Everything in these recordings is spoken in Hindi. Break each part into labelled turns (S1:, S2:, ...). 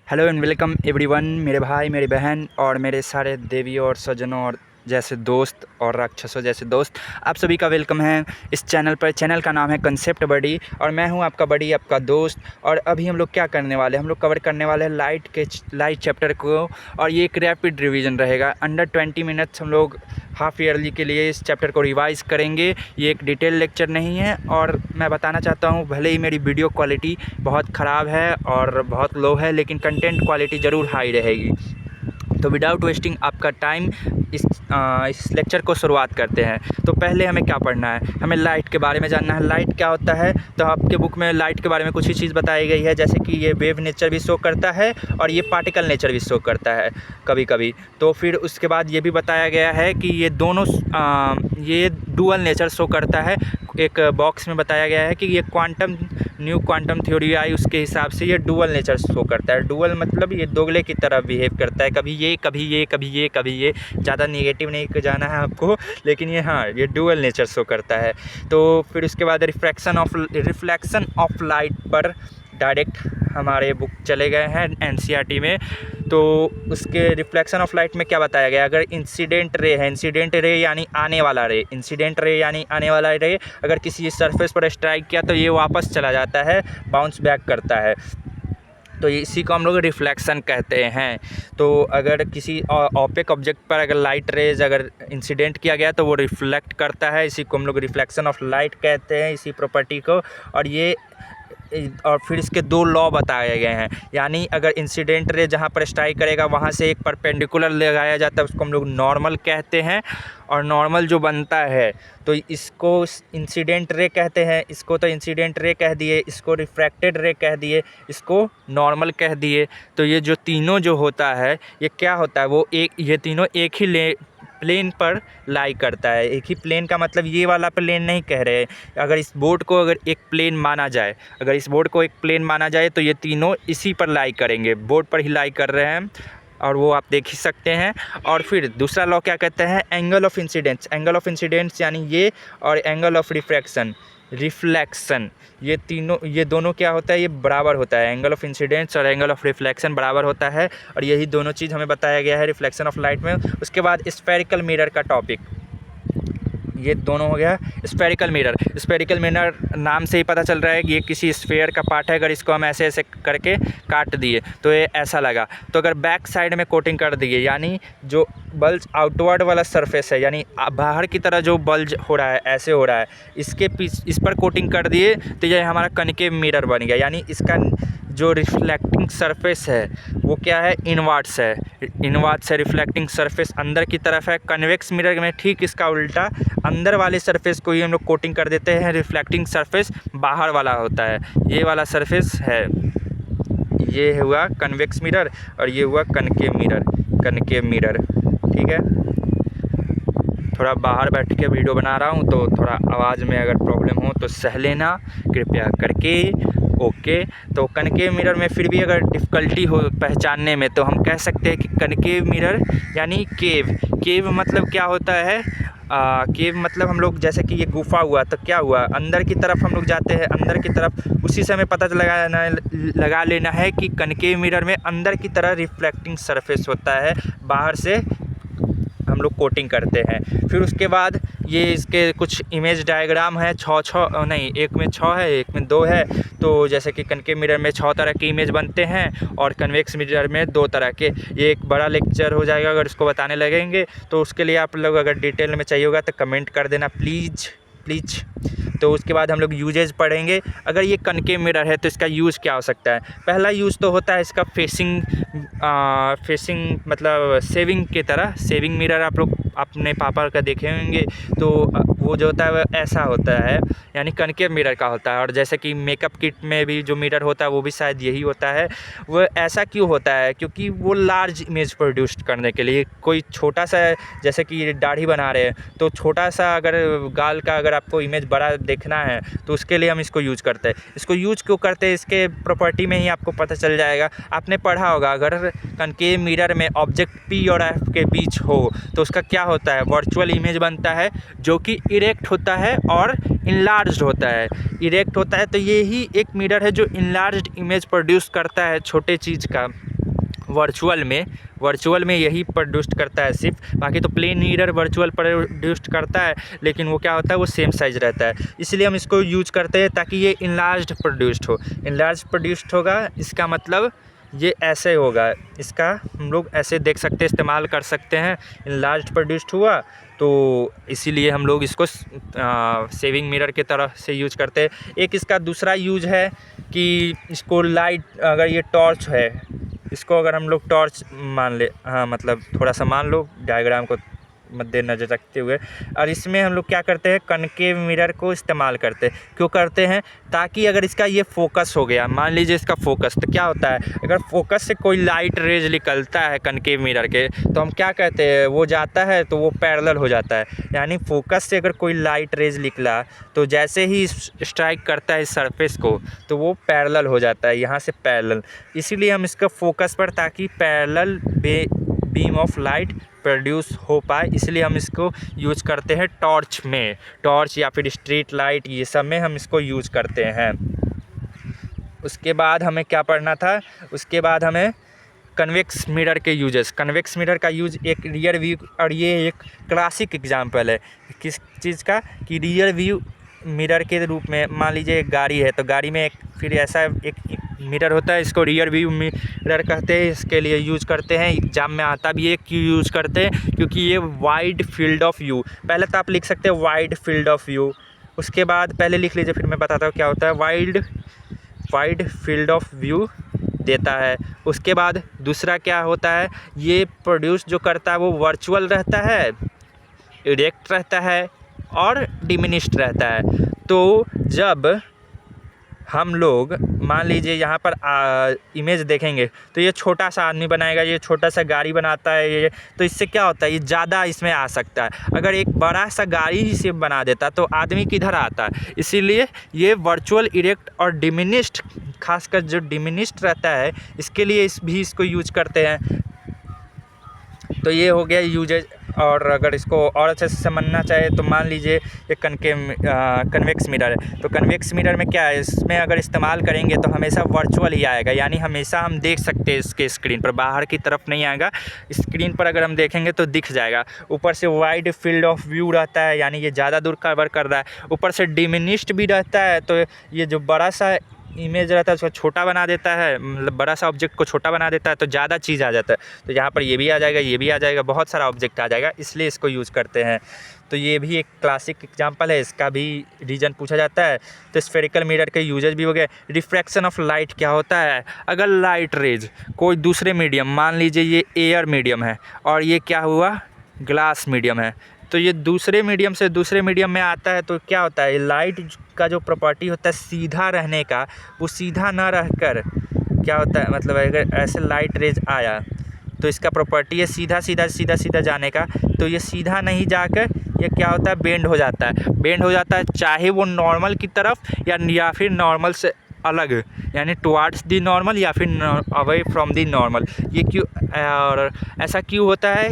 S1: Hello and welcome everyone. मेरे भाई, मेरी बहन और मेरे सारे देवियों और सज्जनों और जैसे दोस्त और राक्षसों जैसे दोस्त, आप सभी का वेलकम है इस चैनल पर। चैनल का नाम है कंसेप्ट बडी और मैं हूं आपका बडी, आपका दोस्त। और अभी हम लोग क्या करने वाले हैं, हम लोग कवर करने वाले हैं लाइट चैप्टर को। और ये एक रैपिड रिवीजन रहेगा। अंडर 20 मिनट्स हम लोग हाफ ईयरली के लिए इस चैप्टर को रिवाइज़ करेंगे। ये एक डिटेल लेक्चर नहीं है। और मैं बताना चाहता हूँ, भले ही मेरी वीडियो क्वालिटी बहुत ख़राब है और बहुत लो है, लेकिन कंटेंट क्वालिटी ज़रूर हाई रहेगी। तो विदाउट वेस्टिंग आपका टाइम इस लेक्चर को शुरुआत करते हैं। तो पहले हमें क्या पढ़ना है, हमें लाइट के बारे में जानना है। लाइट क्या होता है, तो आपके बुक में लाइट के बारे में कुछ ही चीज़ बताई गई है, जैसे कि ये वेव नेचर भी शो करता है और ये पार्टिकल नेचर भी शो करता है कभी कभी। तो फिर उसके बाद ये भी बताया गया है कि ये दोनों ये डुअल नेचर शो करता है। एक बॉक्स में बताया गया है कि ये न्यू क्वांटम थ्योरी आई, उसके हिसाब से ये डुअल नेचर शो करता है। डुअल मतलब ये दोगले की तरह बिहेव करता है, कभी ये कभी ये कभी ये कभी ये। ज़्यादा नेगेटिव नहीं जाना है आपको, लेकिन ये डुअल नेचर शो करता है। तो फिर उसके बाद रिफ्लेक्शन ऑफ लाइट पर डायरेक्ट हमारे बुक चले गए हैं एनसीईआरटी में। तो उसके रिफ्लेक्शन ऑफ लाइट में क्या बताया गया, अगर इंसिडेंट रे यानी आने वाला रे, अगर किसी सरफेस पर स्ट्राइक किया तो ये वापस चला जाता है, बाउंस बैक करता है। तो इसी को हम लोग रिफ्लेक्शन कहते हैं। तो अगर किसी ऑपेक ऑब्जेक्ट पर अगर लाइट रेज अगर इंसिडेंट किया गया तो वो रिफ्लेक्ट करता है, इसी को हम लोग रिफ्लेक्शन ऑफ लाइट कहते हैं, इसी प्रॉपर्टी को। और फिर इसके दो लॉ बताए गए हैं, यानी अगर इंसिडेंट रे जहाँ पर स्ट्राइक करेगा वहाँ से एक परपेंडिकुलर लगाया जाता है, उसको हम लोग नॉर्मल कहते हैं। और नॉर्मल जो बनता है तो इसको इंसिडेंट रे कहते हैं, इसको तो इंसिडेंट रे कह दिए, इसको रिफ्रैक्टेड रे कह दिए, इसको नॉर्मल कह दिए। तो ये जो तीनों जो होता है ये क्या होता है, ये तीनों एक ही प्लेन पर लाई करता है। एक ही प्लेन का मतलब ये वाला प्लेन नहीं कह रहे। अगर इस बोर्ड को अगर एक प्लेन माना जाए तो ये तीनों इसी पर लाई करेंगे, बोर्ड पर ही लाई कर रहे हैं, और वो आप देख ही सकते हैं। और फिर दूसरा लॉ क्या कहते हैं, एंगल ऑफ इंसिडेंस यानी ये, और एंगल ऑफ रिफ्लेक्शन, ये दोनों क्या होता है, ये बराबर होता है। एंगल ऑफ इंसिडेंस और एंगल ऑफ रिफ्लेक्शन बराबर होता है, और यही दोनों चीज़ हमें बताया गया है रिफ्लेक्शन ऑफ लाइट में। उसके बाद स्फेरिकल मिरर का टॉपिक, ये दोनों हो गया। स्फेरिकल मिरर नाम से ही पता चल रहा है कि ये किसी स्फेयर का पार्ट है। अगर इसको हम ऐसे ऐसे करके काट दिए तो ये ऐसा लगा। तो अगर बैक साइड में कोटिंग कर दिए, यानी जो बल्ज आउटवर्ड वाला सरफेस है, यानी बाहर की तरह जो बल्ज हो रहा है, ऐसे हो रहा है, इस पर कोटिंग कर दिए तो ये हमारा कनकेव मिरर बन गया। यानी इसका जो रिफ्लेक्टिंग सरफेस है वो क्या है, इनवर्ट्स है। रिफ्लेक्टिंग सरफेस अंदर की तरफ है। कन्वेक्स मिरर में ठीक इसका उल्टा, अंदर वाले सरफेस को ही हम लोग कोटिंग कर देते हैं, रिफ्लेक्टिंग सरफेस बाहर वाला होता है, ये वाला सरफेस है। ये हुआ कन्वेक्स मिरर और ये हुआ कनकेव मिरर। ठीक है, थोड़ा बाहर बैठ के वीडियो बना रहा हूँ तो थोड़ा आवाज़ में अगर प्रॉब्लम हो तो सह लेना कृपया करके। ओके, तो कनकेव मिरर में फिर भी अगर डिफ़िकल्टी हो पहचानने में तो हम कह सकते हैं कि कनकेव मिरर यानी केव मतलब क्या होता है, केव मतलब हम लोग जैसे कि ये गुफा हुआ तो क्या हुआ, अंदर की तरफ हम लोग जाते हैं, अंदर की तरफ, उसी से हमें पता लगा लेना है कि कनकेव मिरर में अंदर की तरह रिफ्लेक्टिंग सरफेस होता है, बाहर से हम लोग कोटिंग करते हैं। फिर उसके बाद ये इसके कुछ इमेज डायग्राम है, एक में 6 है, एक में 2 है। तो जैसे कि कनकेव मिरर में 6 तरह के इमेज बनते हैं और कन्वेक्स मिरर में 2 तरह के। ये एक बड़ा लेक्चर हो जाएगा अगर इसको बताने लगेंगे, तो उसके लिए आप लोग अगर डिटेल में चाहिए होगा तो कमेंट कर देना प्लीज़। तो उसके बाद हम लोग यूजेज पढ़ेंगे। अगर ये कनकेव मिरर है तो इसका यूज़ क्या हो सकता है। पहला यूज़ तो होता है इसका फेसिंग मतलब सेविंग की तरह। सेविंग मिरर आप लोग अपने पापा का देखे होंगे, तो वो जो होता है वह ऐसा होता है, यानी कनकेव मिरर का होता है। और जैसे कि मेकअप किट में भी जो मिरर होता है वो भी शायद यही होता है। वो ऐसा क्यों होता है, क्योंकि वो लार्ज इमेज प्रोड्यूस करने के लिए, कोई छोटा सा जैसे कि दाढ़ी बना रहे हैं तो छोटा सा अगर गाल का अगर आपको इमेज बड़ा देखना है तो उसके लिए हम इसको यूज़ करते हैं। इसको यूज़ क्यों करते हैं, इसके प्रॉपर्टी में ही आपको पता चल जाएगा। आपने पढ़ा होगा, अगर कनकेव मिरर में ऑब्जेक्ट पी और एफ के बीच हो तो उसका क्या होता है, वर्चुअल इमेज बनता है, जो कि इरेक्ट होता है और इनलार्ज्ड होता है। इरेक्ट होता है तो ये ही एक मिरर है जो इनलार्ज्ड इमेज प्रोड्यूस करता है छोटे चीज़ का। वर्चुअल में यही प्रोड्यूस करता है सिर्फ, बाकी तो प्लेन मिरर वर्चुअल प्रोड्यूस करता है, लेकिन वो क्या होता है, वो सेम साइज़ रहता है। इसलिए हम इसको यूज करते हैं ताकि ये इनलार्ज्ड प्रोड्यूस्ड हो। इनलार्ज प्रोड्यूस्ड होगा, इसका मतलब ये ऐसे होगा, इसका हम लोग ऐसे देख सकते हैं, इस्तेमाल कर सकते हैं। इनलार्ज प्रोड्यूस्ड हुआ तो इसीलिए हम लोग इसको सेविंग मिरर की तरह से यूज करते हैं। एक इसका दूसरा यूज है कि इसको लाइट, अगर ये टॉर्च है, इसको अगर हम लोग टॉर्च मान ले, हाँ मतलब थोड़ा सा मान लो डायग्राम को मद्देनजर रखते हुए, और इसमें हम लोग क्या करते हैं, कनकेव मिरर को इस्तेमाल करते हैं। क्यों करते हैं, ताकि अगर इसका ये फोकस हो गया, मान लीजिए इसका फोकस, तो क्या होता है, अगर फोकस से कोई लाइट रेज निकलता है कनकेव मिरर के, तो हम क्या कहते हैं, वो जाता है तो वो पैरेलल हो जाता है। यानी फोकस से अगर कोई लाइट रेज निकला तो जैसे ही स्ट्राइक करता है इस सरफेस को, तो वो पैरेलल हो जाता है, यहाँ से पैरेलल। इसीलिए हम इसका फोकस पर, ताकि parallel beam of light produce हो पाए, इसलिए हम इसको यूज करते हैं टॉर्च में। टॉर्च या फिर स्ट्रीट लाइट, ये सब में हम इसको यूज करते हैं। उसके बाद हमें क्या पढ़ना था, उसके बाद हमें कन्वेक्स मिरर के यूजेस। कन्वेक्स मिरर का यूज एक रियर व्यू, और ये एक क्लासिक एग्जांपल है किस चीज़ का, कि रियर व्यू मिरर के रूप में, मान लीजिए एक गाड़ी है, तो गाड़ी में एक फिर ऐसा एक मिरर होता है, इसको रियर व्यू मिरर कहते हैं। इसके लिए यूज करते हैं, एग्जाम में आता भी है। क्यों यूज करते हैं, क्योंकि ये वाइड फील्ड ऑफ व्यू, पहले तो आप लिख सकते हैं वाइड फील्ड ऑफ व्यू, उसके बाद पहले लिख लीजिए, फिर मैं बताता हूँ क्या होता है। वाइड फील्ड ऑफ व्यू देता है। उसके बाद दूसरा क्या होता है, ये प्रोड्यूस जो करता है वो वर्चुअल रहता है, इरेक्ट रहता है और डिमिनिश्ड रहता है। तो जब हम लोग मान लीजिए यहाँ पर इमेज देखेंगे, तो ये छोटा सा आदमी बनाएगा, ये छोटा सा गाड़ी बनाता है ये, तो इससे क्या होता है, ये ज़्यादा इसमें आ सकता है। अगर एक बड़ा सा गाड़ी ही से बना देता तो आदमी किधर आता है। इसीलिए ये वर्चुअल, इरेक्ट और डिमिनिश्ड, खासकर जो डिमिनिश्ड रहता है, इसके लिए इसको यूज करते हैं। तो ये हो गया यूजेज। और अगर इसको और अच्छे से समझना चाहे तो मान लीजिए ये कन्वेक्स मिरर है, तो कन्वेक्स मिरर में क्या है, इसमें अगर इस्तेमाल करेंगे तो हमेशा वर्चुअल ही आएगा, यानी हमेशा हम देख सकते हैं इसके स्क्रीन पर, बाहर की तरफ नहीं आएगा। स्क्रीन पर अगर हम देखेंगे तो दिख जाएगा। ऊपर से वाइड फील्ड ऑफ व्यू रहता है, यानी ये ज़्यादा दूर कवर कर रहा है। ऊपर से डिमिनिश्ड भी रहता है, तो ये जो बड़ा सा इमेज रहता है उसको छोटा बना देता है, मतलब बड़ा सा ऑब्जेक्ट को छोटा बना देता है, तो ज़्यादा चीज़ आ जाता है। तो यहाँ पर ये भी आ जाएगा, ये भी आ जाएगा, बहुत सारा ऑब्जेक्ट आ जाएगा, इसलिए इसको यूज़ करते हैं। तो ये भी एक क्लासिक एग्जांपल है, इसका भी रीजन पूछा जाता है। तो स्फेरिकल मिरर के यूजेज भी हो गए। रिफ्रैक्शन ऑफ लाइट क्या होता है, अगर लाइट रेज कोई दूसरे मीडियम, मान लीजिए ये एयर मीडियम है और ये क्या हुआ, ग्लास मीडियम है, तो ये दूसरे मीडियम से दूसरे मीडियम में आता है, तो क्या होता है, लाइट का जो प्रॉपर्टी होता है सीधा रहने का, वो सीधा ना रहकर क्या होता है, मतलब अगर ऐसे लाइट रेज आया तो इसका प्रॉपर्टी है सीधा सीधा जाने का, तो ये सीधा नहीं जाकर ये क्या होता है, बेंड हो जाता है, चाहे वो नॉर्मल की तरफ या फिर नॉर्मल से अलग, यानी टुवार्ड्स दी नॉर्मल या फिर अवे फ्रॉम दी नॉर्मल। ये क्यों, और ऐसा क्यों होता है,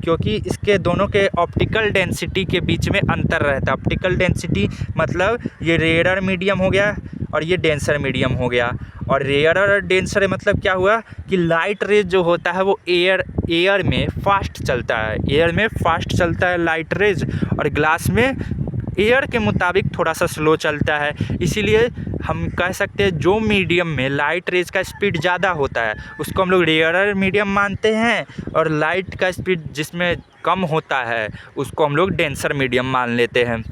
S1: क्योंकि इसके दोनों के ऑप्टिकल डेंसिटी के बीच में अंतर रहता है। ऑप्टिकल डेंसिटी मतलब ये रेयरर मीडियम हो गया और ये डेंसर मीडियम हो गया। और रेयरर और डेंसर मतलब क्या हुआ कि लाइट रेज जो होता है वो एयर में फास्ट चलता है लाइट रेज, और ग्लास में एयर के मुताबिक थोड़ा सा स्लो चलता है। इसीलिए हम कह सकते हैं जो मीडियम में लाइट रेज का स्पीड ज़्यादा होता है उसको हम लोग रेयरर मीडियम मानते हैं, और लाइट का स्पीड जिसमें कम होता है उसको हम लोग डेंसर मीडियम मान लेते हैं।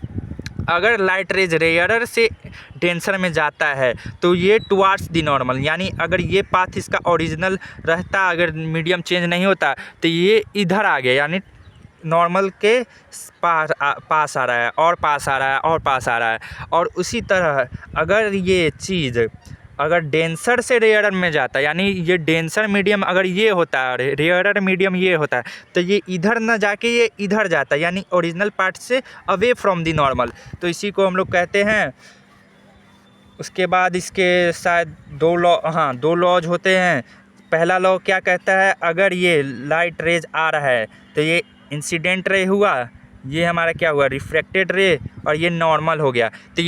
S1: अगर लाइट रेज रेयरर से डेंसर में जाता है तो ये टुवार्ड्स दी नॉर्मल, यानी अगर ये पाथ इसका ओरिजिनल रहता, अगर मीडियम चेंज नहीं होता तो ये इधर आ गया, यानी नॉर्मल के पास आ रहा है और पास आ रहा है। और उसी तरह अगर ये चीज़ अगर डेंसर से रेयरर में जाता है, यानी ये डेंसर मीडियम अगर ये होता है, रेयरर मीडियम ये होता है, तो ये इधर ना जाके ये इधर जाता है, यानी ओरिजिनल पार्ट से अवे फ्रॉम दी नॉर्मल। तो इसी को हम लोग कहते हैं। उसके बाद इसके शायद दो लॉज होते हैं। पहला लॉ क्या कहता है, अगर ये लाइट रेज आ रहा है तो ये इंसिडेंट रे हुआ, ये हमारा क्या हुआ, रिफ्रैक्टेड रे, और ये नॉर्मल हो गया। तो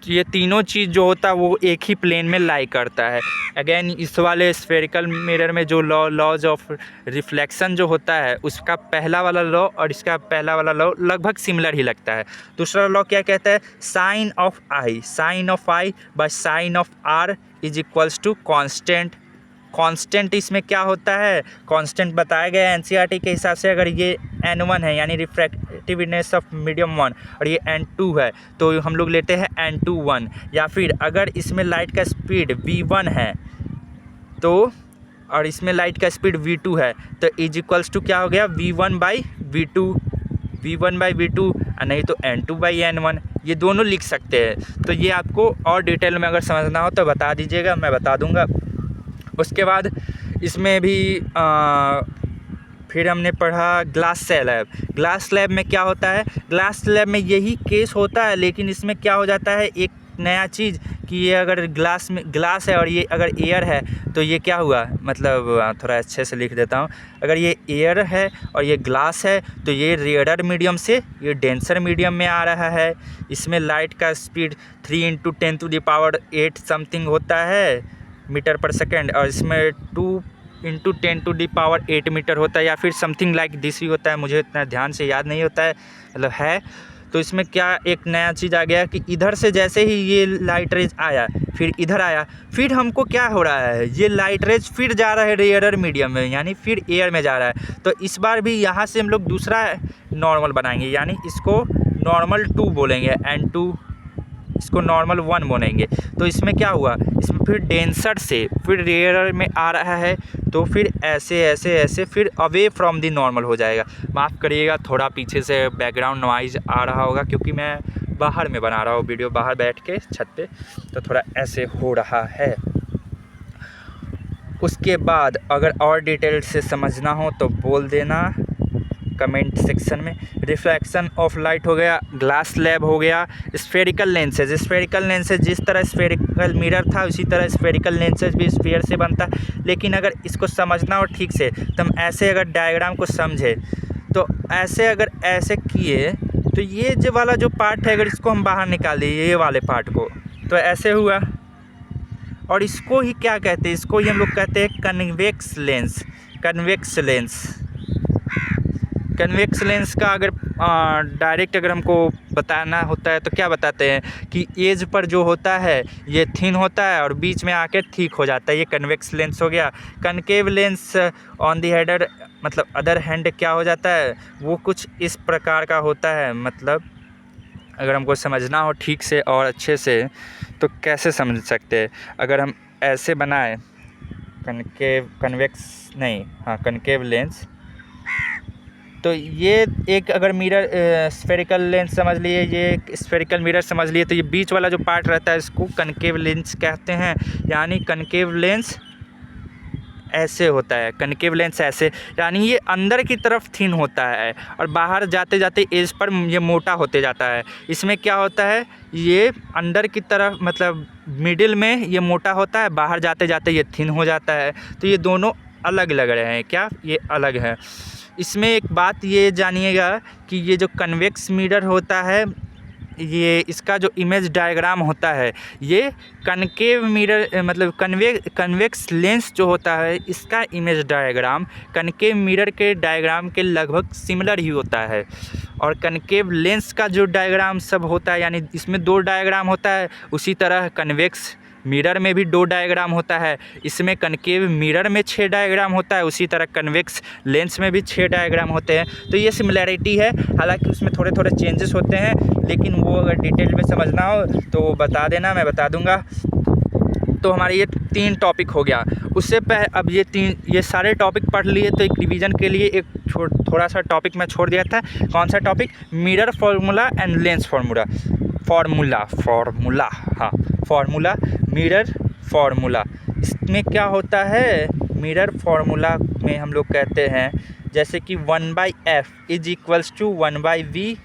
S1: ये तीनों चीज़ जो होता है वो एक ही प्लेन में लाई करता है। अगेन इस वाले स्फेरिकल मिरर में जो लॉज ऑफ रिफ्लेक्शन जो होता है उसका पहला वाला लॉ और इसका पहला वाला लॉ लगभग सिमिलर ही लगता है। दूसरा लॉ क्या कहता है, sine of I by sine of R is equals to constant. Constant इसमें क्या होता है, कांस्टेंट बताया गया है एनसीईआरटी के हिसाब से। अगर ये n1 है यानी रिफ्रैक्टिवनेस ऑफ मीडियम 1 और ये n2 है तो हम लोग लेते हैं n2 1। या फिर अगर इसमें लाइट का स्पीड v1 है तो और इसमें लाइट का स्पीड v2 है तो इज इक्वल्स टू क्या हो गया, v1 बाई v2 और नहीं तो n2 बाई n1। ये दोनों लिख सकते हैं। तो ये आपको और डिटेल में अगर समझना हो तो बता दीजिएगा, मैं बता दूंगा। उसके बाद इसमें भी फिर हमने पढ़ा ग्लास लैब। ग्लास लैब में क्या होता है, ग्लास लैब में यही केस होता है, लेकिन इसमें क्या हो जाता है एक नया चीज़ कि ये अगर ग्लास है और ये अगर एयर है तो ये क्या हुआ, मतलब थोड़ा अच्छे से लिख देता हूँ। अगर ये एयर है और ये ग्लास है तो ये रेयरर मीडियम से ये डेंसर मीडियम में आ रहा है। इसमें लाइट का स्पीड 3 × 10⁸ समथिंग होता है मीटर पर सेकेंड, और इसमें 2 × 10⁸ मीटर होता है या फिर समथिंग लाइक दिस ही होता है। मुझे इतना ध्यान से याद नहीं होता है, मतलब है। तो इसमें क्या एक नया चीज़ आ गया कि इधर से जैसे ही ये लाइट रेज आया फिर इधर आया, फिर हमको क्या हो रहा है, ये लाइट रेज फिर जा रहा है रेयरर मीडियम में यानी फिर एयर में जा रहा है। तो इस बार भी यहाँ से हम लोग दूसरा नॉर्मल बनाएंगे, यानी इसको नॉर्मल 2 बोलेंगे n2, इसको नॉर्मल 1 बोलेंगे। तो इसमें क्या हुआ, इसमें फिर डेंसर से फिर रेयरर में आ रहा है तो फिर ऐसे ऐसे ऐसे फिर अवे फ्रॉम दी नॉर्मल हो जाएगा। माफ़ करिएगा थोड़ा पीछे से बैकग्राउंड नॉइज़ आ रहा होगा क्योंकि मैं बाहर में बना रहा हूँ वीडियो, बाहर बैठ के छत पे, तो थोड़ा ऐसे हो रहा है। उसके बाद अगर और डिटेल से समझना हो तो बोल देना कमेंट सेक्शन में। रिफ्लेक्शन ऑफ लाइट हो गया, ग्लास लैब हो गया, स्फेरिकल लेंसेज। स्फेरिकल लेंसेज जिस तरह स्फेरिकल मिरर था उसी तरह स्फेरिकल लेंसेज भी स्फीयर से बनता है। लेकिन अगर इसको समझना हो ठीक से तो हम ऐसे अगर डायग्राम को समझे तो ऐसे अगर ऐसे किए तो ये जो वाला जो पार्ट है अगर इसको हम बाहर निकाल दिए ये वाले पार्ट को तो ऐसे हुआ। और इसको ही क्या कहते हैं, इसको ही हम लोग कहते हैं कन्वेक्स लेंस। कन्वेक्स लेंस का अगर डायरेक्ट अगर हमको बताना होता है तो क्या बताते हैं कि एज पर जो होता है ये थिन होता है और बीच में आके ठीक हो जाता है, ये कन्वेक्स लेंस हो गया। Concave lens on the header मतलब अदर हैंड क्या हो जाता है, वो कुछ इस प्रकार का होता है। मतलब अगर हमको समझना हो ठीक से और अच्छे से तो कैसे समझ सकते हैं, अगर हम ऐसे बनाए कनकेव लेंस तो ये एक अगर मिरर स्फेरिकल लेंस समझ लिए, ये स्फेरिकल मिरर समझ लिए, तो ये बीच वाला जो पार्ट रहता है इसको कनकेव लेंस कहते हैं। यानी कनकेव लेंस ऐसे होता है, कनकेव लेंस ऐसे, यानी ये अंदर की तरफ थिन होता है और बाहर जाते जाते एज पर ये मोटा होते जाता है। इसमें क्या होता है, ये अंदर की तरफ मतलब मिडिल में ये मोटा होता है, बाहर जाते जाते ये थिन हो जाता है। तो ये दोनों अलग लग रहे हैं, क्या ये अलग है। इसमें एक बात ये जानिएगा कि ये जो कन्वेक्स मिरर होता है ये इसका जो इमेज डायग्राम होता है ये कनकेव मिरर मतलब कन्वेक्स लेंस जो होता है इसका इमेज डायग्राम कनकेव मिरर के डायग्राम के लगभग सिमिलर ही होता है। और कनकेव लेंस का जो डायग्राम सब होता है यानी इसमें 2 डायग्राम होता है, उसी तरह कन्वेक्स मिरर में भी 2 डायग्राम होता है। इसमें कनकेव मिरर में 6 डायग्राम होता है, उसी तरह कन्वेक्स लेंस में भी 6 डायग्राम होते हैं। तो ये सिमिलैरिटी है, हालांकि उसमें थोड़े थोड़े चेंजेस होते हैं, लेकिन वो अगर डिटेल में समझना हो तो बता देना, मैं बता दूंगा। तो हमारे ये 3 टॉपिक हो गया। उससे पहले अब ये सारे टॉपिक पढ़ लिए तो एक रिवीजन के लिए एक थोड़ा सा टॉपिक मैं छोड़ दिया था। कौन सा topic, mirror formula and lens formula. Mirror formula इसमें क्या होता है, मिरर फार्मूला में हम लोग कहते हैं जैसे कि 1/f is equals to 1/v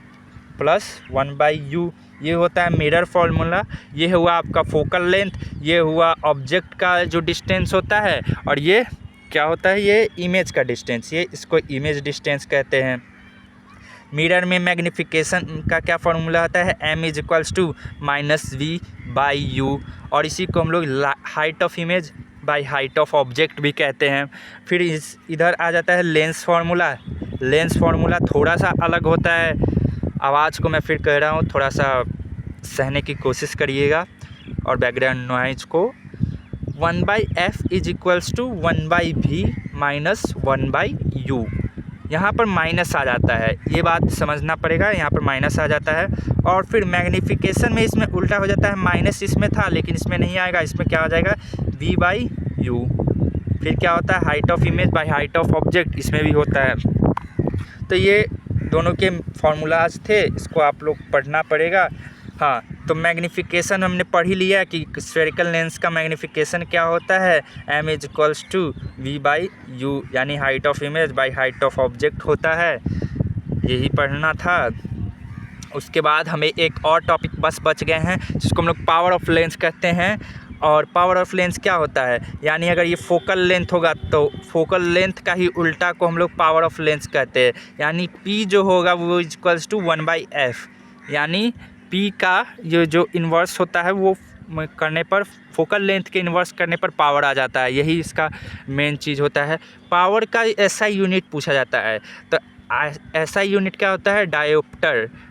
S1: plus 1/u, ये होता है मिरर फार्मूला। ये हुआ आपका फोकल लेंथ, ये हुआ ऑब्जेक्ट का जो डिस्टेंस होता है, और ये क्या होता है, ये इमेज का डिस्टेंस, ये इसको इमेज डिस्टेंस कहते हैं। मिरर में मैग्नीफिकेशन का क्या फॉर्मूला होता है, m = -v/u, और इसी को हम लोग height of image by height of object भी कहते हैं। फिर इधर आ जाता है लेंस फार्मूला। लेंस फार्मूला थोड़ा सा अलग होता है, आवाज़ को मैं फिर कह रहा हूँ, थोड़ा सा सहने की कोशिश करिएगा, और बैकग्राउंड नॉइज को 1/f = 1/v - 1/u। यहाँ पर माइनस आ जाता है, ये बात समझना पड़ेगा, यहाँ पर माइनस आ जाता है। और फिर मैग्नीफिकेशन में इसमें उल्टा हो जाता है, माइनस इसमें था लेकिन इसमें नहीं आएगा, इसमें क्या हो जाएगा v/u। फिर क्या होता है height of image by height of object, इसमें भी होता है। तो ये दोनों के फार्मूलाज थे, इसको आप लोग पढ़ना पड़ेगा। हाँ, तो मैग्नीफिकेशन हमने पढ़ ही लिया कि स्फेरिकल लेंस का मैग्नीफिकेशन क्या होता है, m = v/u, यानी height of image by height of object होता है, यही पढ़ना था। उसके बाद हमें एक और टॉपिक बस बच गए हैं, जिसको हम लोग पावर ऑफ लेंस कहते हैं। और पावर ऑफ लेंस क्या होता है, यानी अगर ये फोकल लेंथ होगा तो फोकल लेंथ का ही उल्टा को हम लोग पावर ऑफ लेंस कहते हैं, यानी p जो होगा वो = 1/f, यानी p का ये जो इन्वर्स होता है वो करने पर, फोकल लेंथ के इन्वर्स करने पर पावर आ जाता है, यही इसका मेन चीज़ होता है। पावर का ऐसा यूनिट पूछा जाता है, तो ऐसा यूनिट क्या होता है,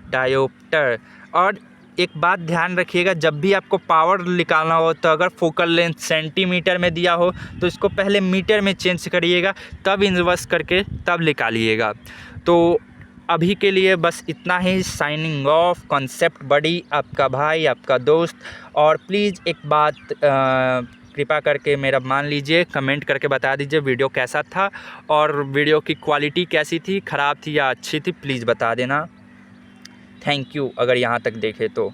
S1: डायोप्टर। और एक बात ध्यान रखिएगा, जब भी आपको पावर निकालना हो तो अगर फोकल लेंथ सेंटीमीटर में दिया हो तो इसको पहले मीटर में चेंज करिएगा, तब इन्वर्स करके तब निकालिएगा। तो अभी के लिए बस इतना ही। साइनिंग ऑफ, कॉन्सेप्ट बडी, आपका भाई, आपका दोस्त। और प्लीज़ एक बात कृपा करके मेरा मान लीजिए, कमेंट करके बता दीजिए वीडियो कैसा था और वीडियो की क्वालिटी कैसी थी, ख़राब थी या अच्छी थी, प्लीज़ बता देना। थैंक यू अगर यहाँ तक देखे तो।